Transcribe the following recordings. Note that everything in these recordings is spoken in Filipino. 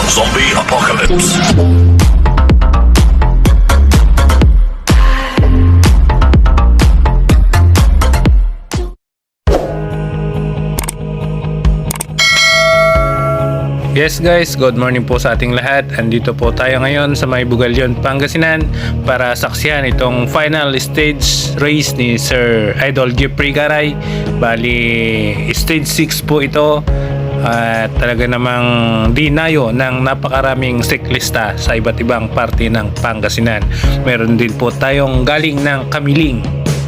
Zombie Apocalypse. Yes guys, good morning po sa ating lahat. Andito po tayo ngayon sa May Bugalyon, Pangasinan para saksihan itong final stage race ni Sir Idol Jeffrey Garay. Bali, stage 6 po ito at talaga namang dinayo ng napakaraming siklista sa iba't ibang parte ng Pangasinan. Meron din po tayong galing ng Kamiling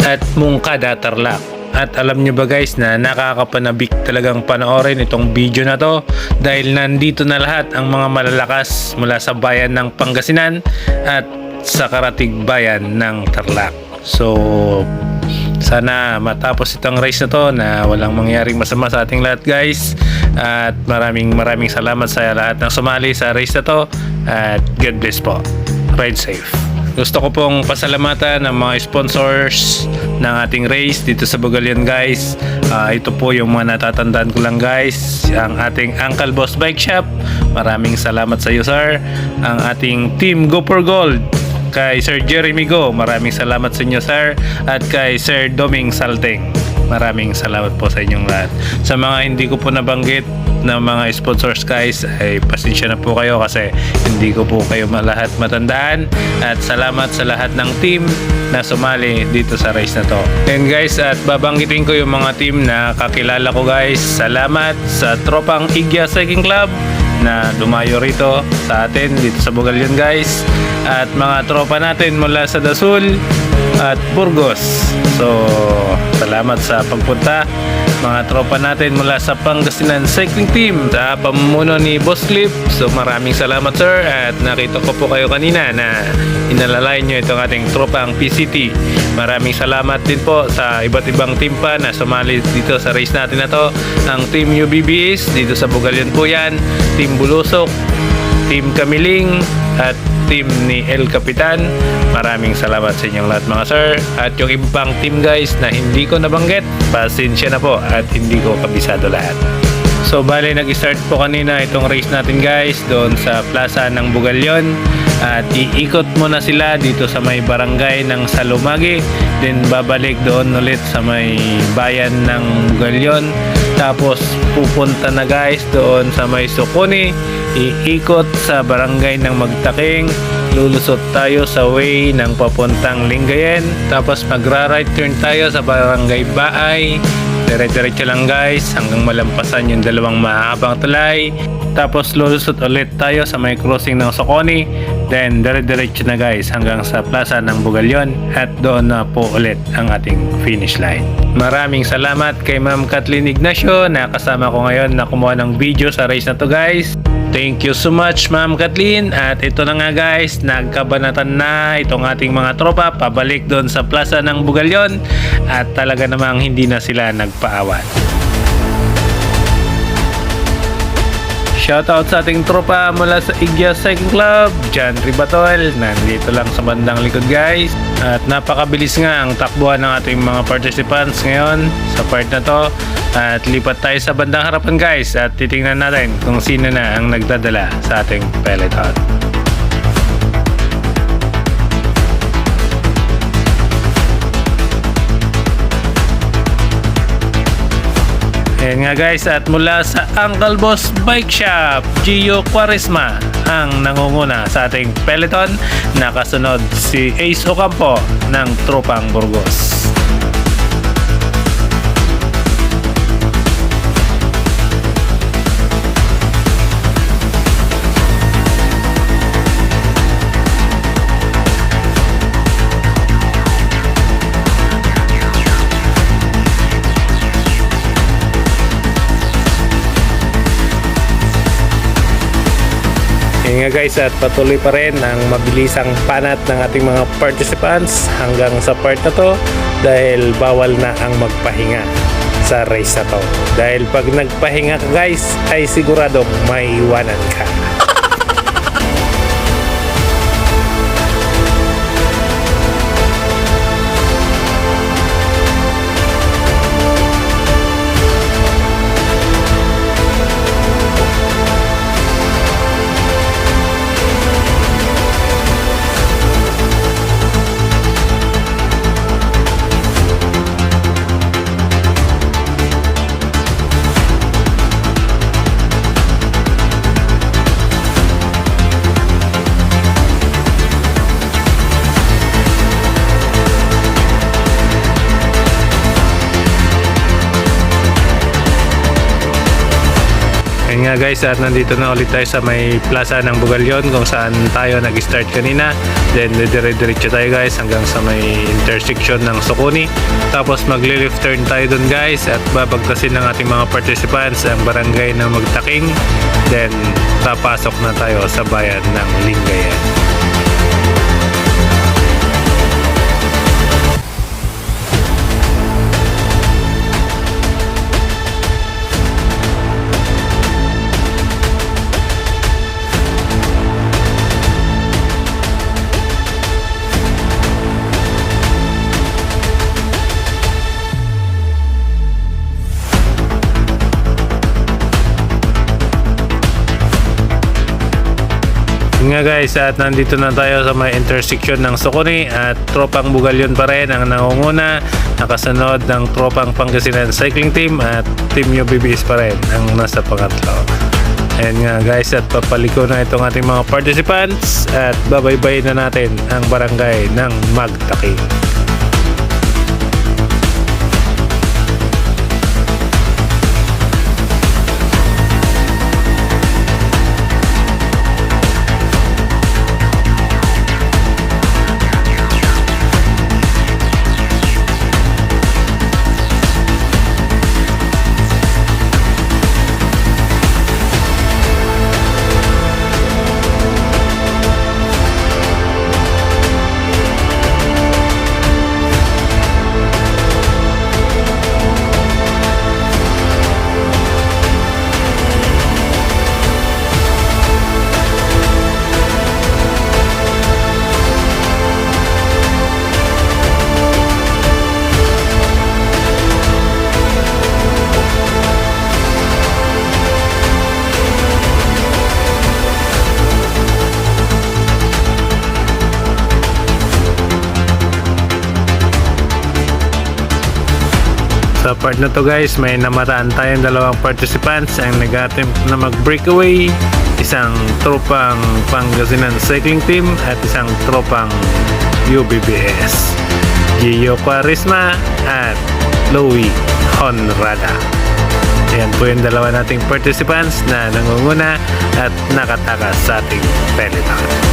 at Mungkada, Tarlac. At alam nyo ba guys na nakakapanabik talagang panoorin itong video na to dahil nandito na lahat ang mga malalakas mula sa bayan ng Pangasinan at sa karatig bayan ng Tarlac. So sana matapos itong race na to na walang mangyaring masama sa ating lahat guys, at maraming salamat sa lahat ng sumali sa race na to at God bless po. Ride safe. Gusto ko pong pasalamatan ng mga sponsors ng ating race dito sa Bugalyon guys. Ito po yung mga natatandaan ko lang guys. Ang ating Uncle Boss Bike Shop, maraming salamat sa iyo sir. Ang ating Team Go for Gold, kay Sir Jeremy Go, maraming salamat sa inyo sir. At kay Sir Doming Salteng, maraming salamat po sa inyong lahat. Sa mga hindi ko po nabanggit na mga sponsors guys, ay pasensya na po kayo kasi hindi ko po kayo lahat matandaan. At salamat sa lahat ng team na sumali dito sa race na to. And guys, at babanggitin ko yung mga team na kakilala ko guys. Salamat sa tropang Igya Cycling Club na dumayo rito sa atin dito sa Bugalyon guys, at mga tropa natin mula sa Dasul at Burgos. So salamat sa pagpunta. Mga tropa natin mula sa Pangasinan Cycling Team sa pamumuno ni Boss Cliff. So maraming salamat sir, at nakita ko po kayo kanina na inalalayan nyo itong ating tropang PCT. Maraming salamat din po sa iba't ibang team pa na sumali dito sa race natin na to. Ang Team UBBs dito sa Bugalyon po yan, Team Bulusok, Team Kamiling at team ni El Capitan. Maraming salamat sa inyong lahat mga sir. At yung ibang team guys na hindi ko nabanggit, pasensya na po at hindi ko kabisado lahat. So bale, nag-start po kanina itong race natin guys doon sa plaza ng Bugalyon, at iikot muna sila dito sa may barangay ng Salumagi, then babalik doon ulit sa may bayan ng Bugalyon, tapos pupunta na guys doon sa may Sukuni, iikot sa barangay ng Magtaking, lulusot tayo sa way ng papuntang Lingayen, tapos magra-right turn tayo sa barangay Baay. Dire-diretso lang guys hanggang malampasan yung dalawang mahabang tulay, tapos lulusot ulit tayo sa may crossing ng Soconi, then dire-diretso na guys hanggang sa plaza ng Bugalyon, at doon na po ulit ang ating finish line. Maraming salamat kay Ma'am Kathleen Ignacio na kasama ko ngayon na kumuha ng video sa race na to guys. Thank you so much Ma'am Kathleen. At ito na nga guys, nagkabanatan na itong ating mga tropa pabalik doon sa plaza ng Bugalyon, at talaga namang hindi na sila nagpaawat. Shoutout sa ating tropa mula sa Igya Cycling Club, John Ribatol, nandito lang sa bandang likod guys. At napakabilis nga ang takbuhan ng ating mga participants ngayon sa part na to. At lipat tayo sa bandang harapan guys, at titingnan natin kung sino na ang nagdadala sa ating peloton. Ayan nga guys, at mula sa Uncle Boss Bike Shop, Gio Quaresma ang nangunguna sa ating peloton. Nakasunod si Ace Ocampo ng tropang Burgos. Nga guys, at patuloy pa rin ang mabilisang panat ng ating mga participants hanggang sa part na to, dahil bawal na ang magpahinga sa race na to. Dahil pag nagpahinga ka guys, ay siguradong may iwanan ka. nga guys, at nandito na ulit tayo sa may plaza ng Bugalyon kung saan tayo nag-start kanina. Then dire-diretso tayo guys hanggang sa may intersection ng Sukuni. Tapos magli-left turn tayo dun guys at babagtasin ng ating mga participants ang barangay ng Magtaking. Then papasok na tayo sa bayan ng Lingayen. Nga guys, at nandito na tayo sa may intersection ng Sukuni at tropang Bugalyon pa rin ang nangunguna, nakasunod ng tropang Pangasinan Cycling Team at Team UBBS pa rin ang nasa pangatlo. Ayan nga guys, at papaliko na itong ating mga participants at babaybayin na natin ang barangay ng Magtaking. Sa part na to guys, may namataan tayong dalawang participants ang nag-attempt na mag-breakaway, isang tropang Pangasinan Cycling Team at isang tropang UBBS, Gio Quaresma at Louie Honrada. Ayan po yung dalawa nating participants na nangunguna at nakatakas sa ating peloton.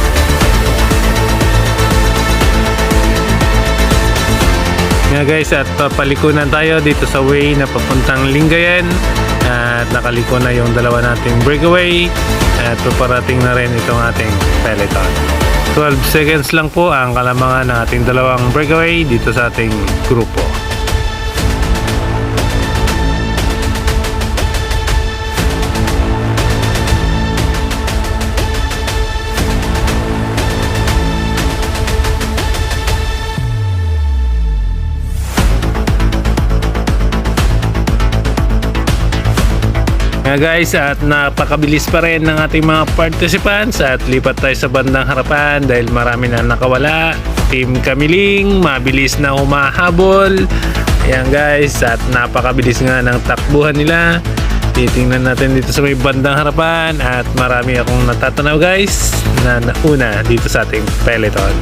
Nga guys, at papalikunan tayo dito sa way na papuntang Lingayen at nakaliko na yung dalawa nating breakaway at paparating na rin itong ating peloton. 12 seconds lang po ang kalamangan ng ating dalawang breakaway dito sa ating grupo. Nga guys, at napakabilis pa rin ng ating mga participants at lipat tayo sa bandang harapan dahil marami na nakawala. Team Kamiling, mabilis na humahabol. Ayan guys, at napakabilis nga ng takbuhan nila. Titingnan natin dito sa may bandang harapan at marami akong natatanaw guys na nauna dito sa ating peloton.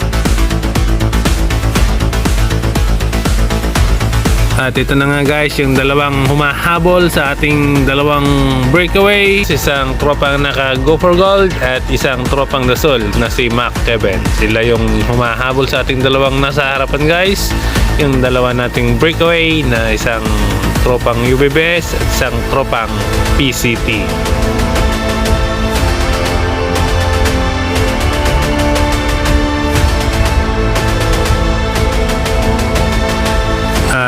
At ito na nga guys, yung dalawang humahabol sa ating dalawang breakaway. Isang tropang naka Go for Gold at isang tropang Dasol na si Mac Kevin. Sila yung humahabol sa ating dalawang nasa harapan guys. Yung dalawa nating breakaway na isang tropang UBBS at isang tropang PCT.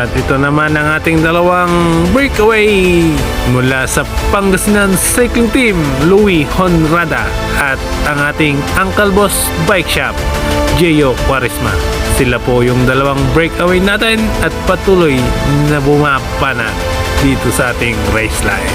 At ito naman ang ating dalawang breakaway mula sa Pangasinan Cycling Team, Louie Honrada at ang ating Uncle Boss Bike Shop, Gio Quaresma. Sila po yung dalawang breakaway natin at patuloy na bumapana dito sa ating race line.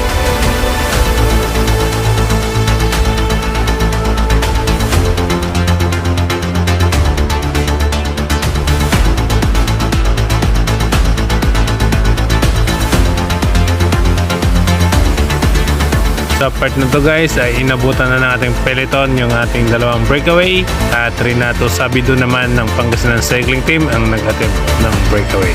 Sa part na to guys ay inabutan na ng ating peloton yung ating dalawang breakaway at Renato Sabido naman ng Pangasinan Cycling Team ang nag-attempt ng breakaway.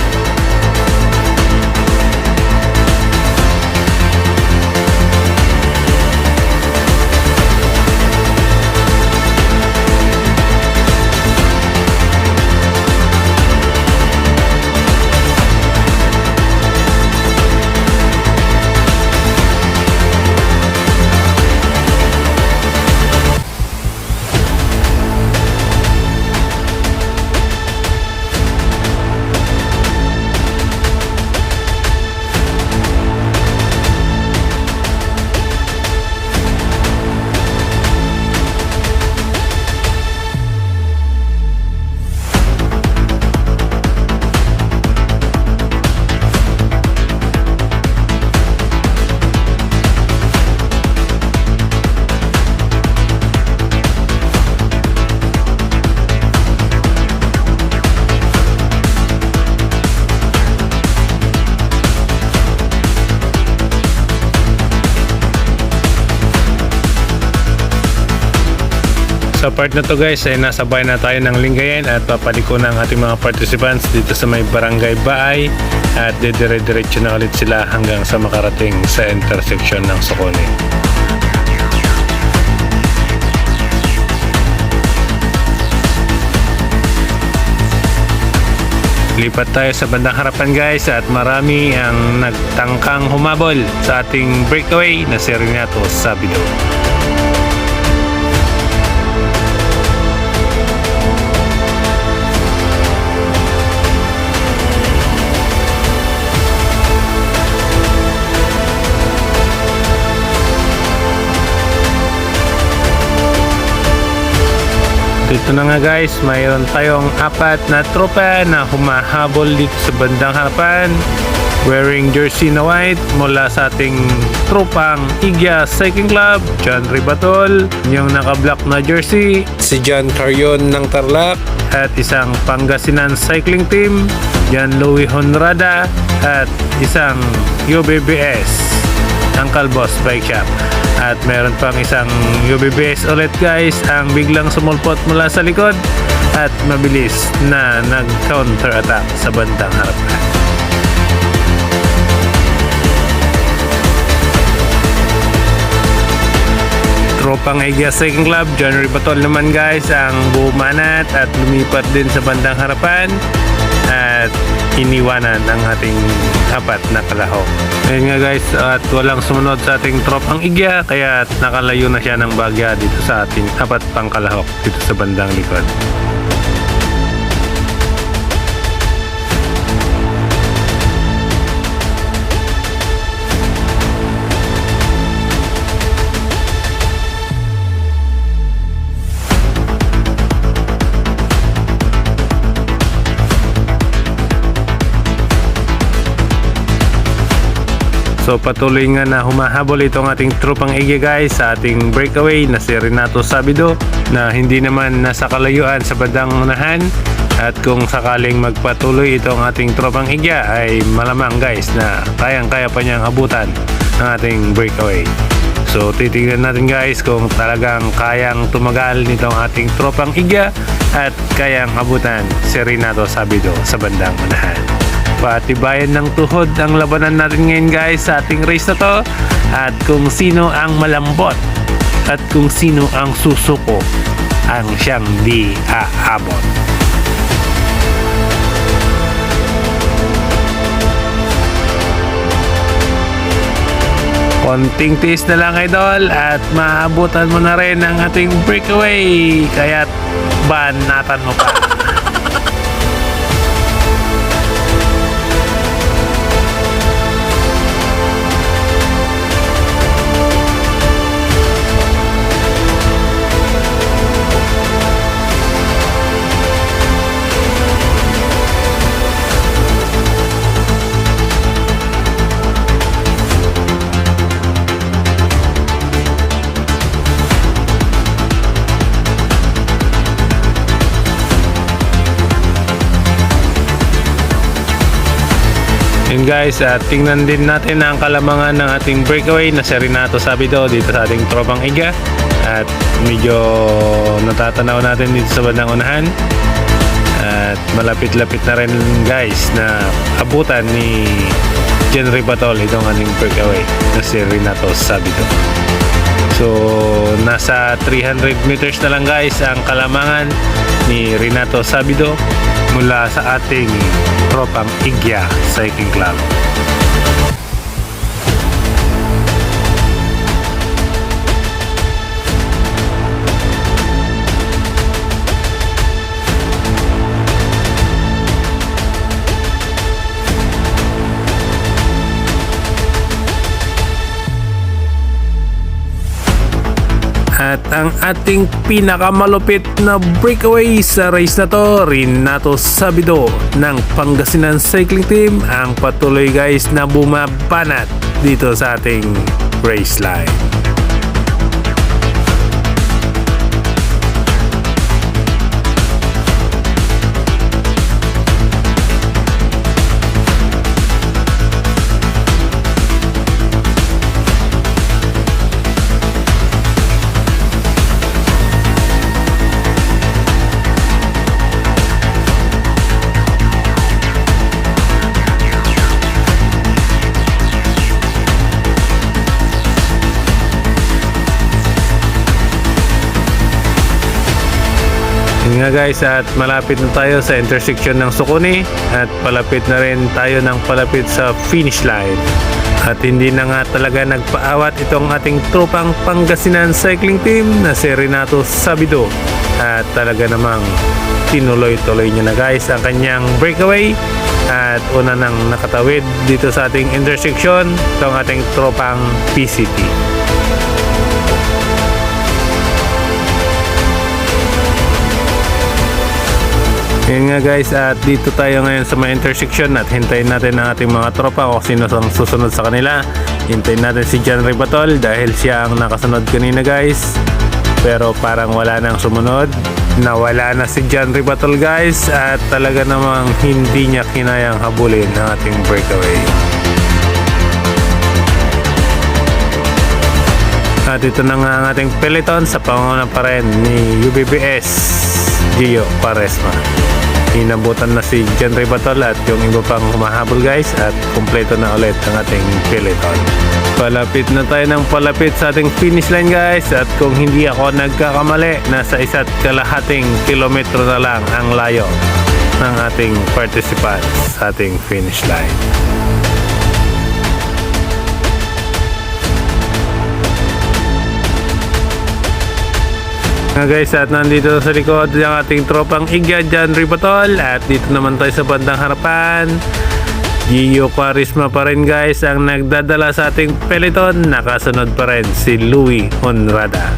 Sa part na to guys ay nasabay na tayo ng Lingayen at papaliko ng ating mga participants dito sa may Barangay Baay at dire-diretso na ulit sila hanggang sa makarating sa intersection ng Socone. Lipat tayo sa bandang harapan guys at marami ang nagtangkang humabol sa ating breakaway na si Renato Sabido. Ito na nga guys, mayroon tayong 4 na tropa na humahabol dito sa bandang harapan wearing jersey na white mula sa ating tropang Igya Cycling Club, John Ribatol, yung naka-black na jersey, si John Carrion ng Tarlac, at isang Pangasinan Cycling Team, Jan Louis Honrada, at isang UBBS Uncle Boss Bike Shop. At meron pang isang UBBS ulit guys ang biglang sumulpot mula sa likod at mabilis na nag-counter attack sa bandang harapan. Tropang Igya Cycling Club, John Ribatol naman guys ang bumanat at lumipat din sa bandang harapan at iniwanan ang ating 4 na kalahok. Ayun nga guys, at walang sumunod sa ating tropang Igya kaya nakalayo na siya ng bagya dito sa ating 4 pang kalahok dito sa bandang likod. So patuloy nga na humahabol itong ating tropang Igya guys sa ating breakaway na si Renato Sabido na hindi naman nasa kalayuan sa bandang unahan, at kung sakaling magpatuloy itong ating tropang Igya ay malamang guys na kayang-kaya pa niyang abutan ng ating breakaway. So titignan natin guys kung talagang kayang tumagal nitong ating tropang Igya at kayang abutan si Renato Sabido sa bandang unahan. Patibayan ng tuhod ang labanan natin ngayon guys sa ating race na to, at kung sino ang malambot at kung sino ang susuko ang siyang di aabot. Konting tiis na lang idol at maabutan mo na rin ang ating breakaway, kaya't banatan mo pa. Yun guys, tingnan din natin ang kalamangan ng ating breakaway na si Renato Sabido dito sa ating tropang Igya, at medyo natatanaw natin dito sa bandang unahan at malapit-lapit na rin guys na abutan ni John Ribatol itong ating breakaway na si Renato Sabido. So nasa 300 meters na lang guys ang kalamangan ni Renato Sabido mula sa ating tropang Igya Cycling Club. At ang ating pinakamalupit na breakaway sa race na to, Renato Sabido ng Pangasinan Cycling Team ang patuloy guys na bumabanat dito sa ating race line. Yun nga guys, at malapit na tayo sa intersection ng Sukuni at palapit na rin tayo ng palapit sa finish line. At hindi na nga talaga nagpaawat itong ating tropang Pangasinan Cycling Team na si Renato Sabido. At talaga namang tinuloy-tuloy niya na guys ang kanyang breakaway. At una nang nakatawid dito sa ating intersection itong ating tropang PCT. Yun nga guys, at dito tayo ngayon sa mga intersection at hintayin natin ang ating mga tropa kung sino ang susunod sa kanila. Hintayin natin si John Ribatol dahil siya ang nakasunod kanina guys, pero parang wala nang sumunod. Nawala na si John Ribatol guys at talaga namang hindi niya kinayang habulin ang ating breakaway. At ito na nga ang ating peloton sa panguna pa rin ni UBBS Gio Quaresma. Inabutan na si John Ribatol at yung iba pang humahabol guys at kumpleto na ulit ang ating peloton. Palapit na tayo ng palapit sa ating finish line guys, at kung hindi ako nagkakamali, nasa 1.5 kilometro na lang ang layo ng ating participants sa ating finish line. Nga guys, at nandito sa likod yung ating tropang Igya John Ribatol, at dito naman tayo sa bandang harapan Gio Quaresma pa rin guys ang nagdadala sa ating peloton. Nakasunod pa rin si Louie Honrada.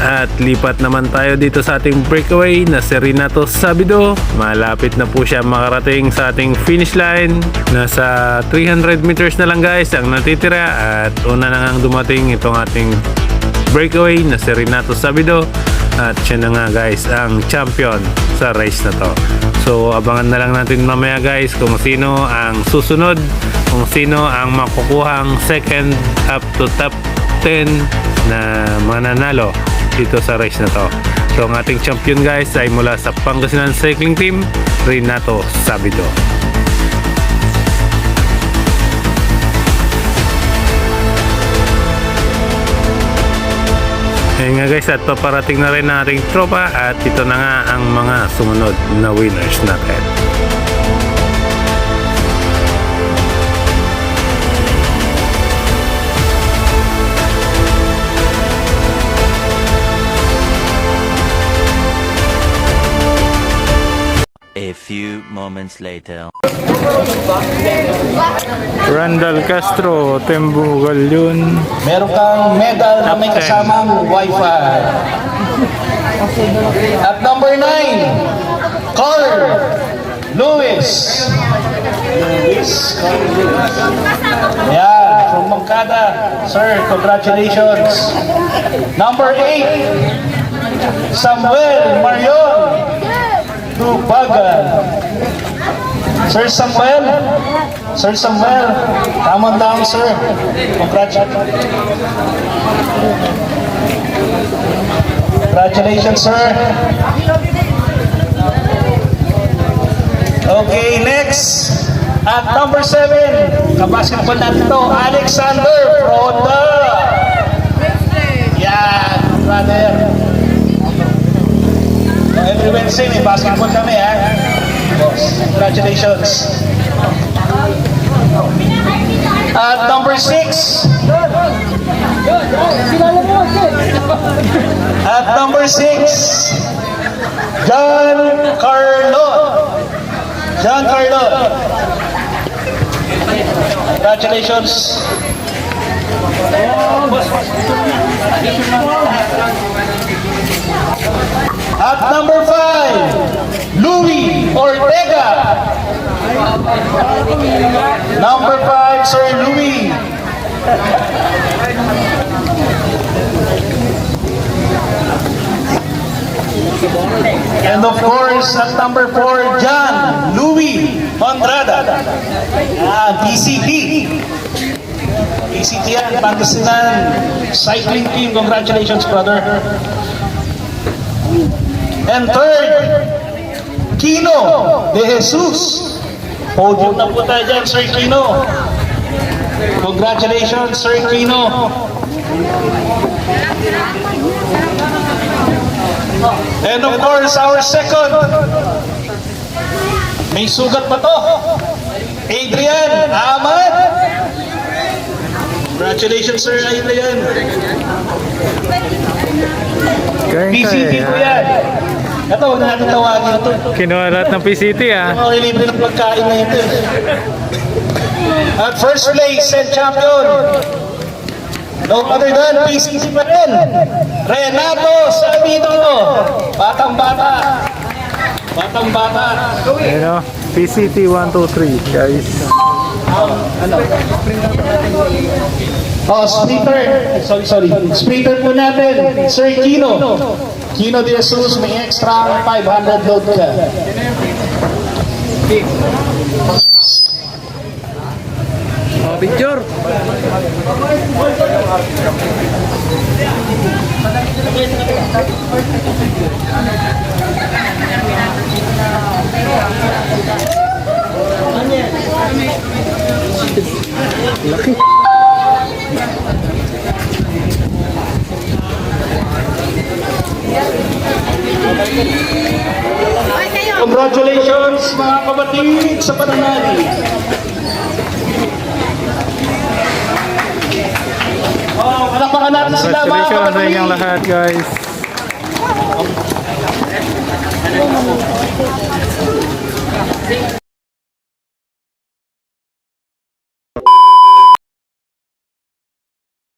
At lipat naman tayo dito sa ating breakaway na si Renato Sabido. Malapit na po siya makarating sa ating finish line. Nasa 300 meters na lang guys ang natitira, at una na ngang dumating itong ating breakaway na si Renato Sabido. At siya na nga guys ang champion sa race na to. So abangan na lang natin mamaya guys kung sino ang susunod, kung sino ang makukuhang second up to top 10 na mananalo dito sa race na to. So ang ating champion guys ay mula sa Pangasinan Cycling Team, Renato Sabido. Ayun nga guys, at paparating na rin ang ating tropa, at ito na nga ang mga sumunod na winners natin. A few moments later. Randall Castro, Tembugal yun. Meron kang medal na may kasamang Wi-Fi. At number 9, Carl Lewis. Yan, from Mangkada. Sir, congratulations. Number 8, Samuel Marion Tubagan. Sir Samuel, tamang down sir. Congratulations sir. Okay, next. At number 7, kabasketball natin to, Alexander Froda. Yan, brother. Every Wednesday may basketball kami ha. Boss, congratulations. At number 6. At number 6, John Carlo. Congratulations. At number 5, Louie Ortega. Number 5, Sir Louie. And of course, at number 4, John Louie Honrada. PCT. PCT yan, Pangasinan Cycling Team. Congratulations, brother. And third, Kino de Jesus. Podium na po tayo dyan, Sir Kino. Congratulations, Sir Kino. And of course, our second. May sugat ba to? Adrian Ahmad. Congratulations, Sir Adrian. PCT ko yan. Ito, huwag na natin tawagin ito. Kinuha lahat ng PCT ah. Mga libre ng pagkain na ito. At first place and champion. No other than PCT pa rin. Renato Sabino. Batang-bata. Batang-bata. Ayun o, PCT 123 guys. Oh, sprinter. Sorry. Sprinter po natin, Sir Kino. Kino de Jesus, may extra 500 load ka. Oh, picture. Laki. Congratulations mga kapatid sa pananali. Oh, palakpakan natin sila mga Congratulations sa kapatid. inyong lahat guys.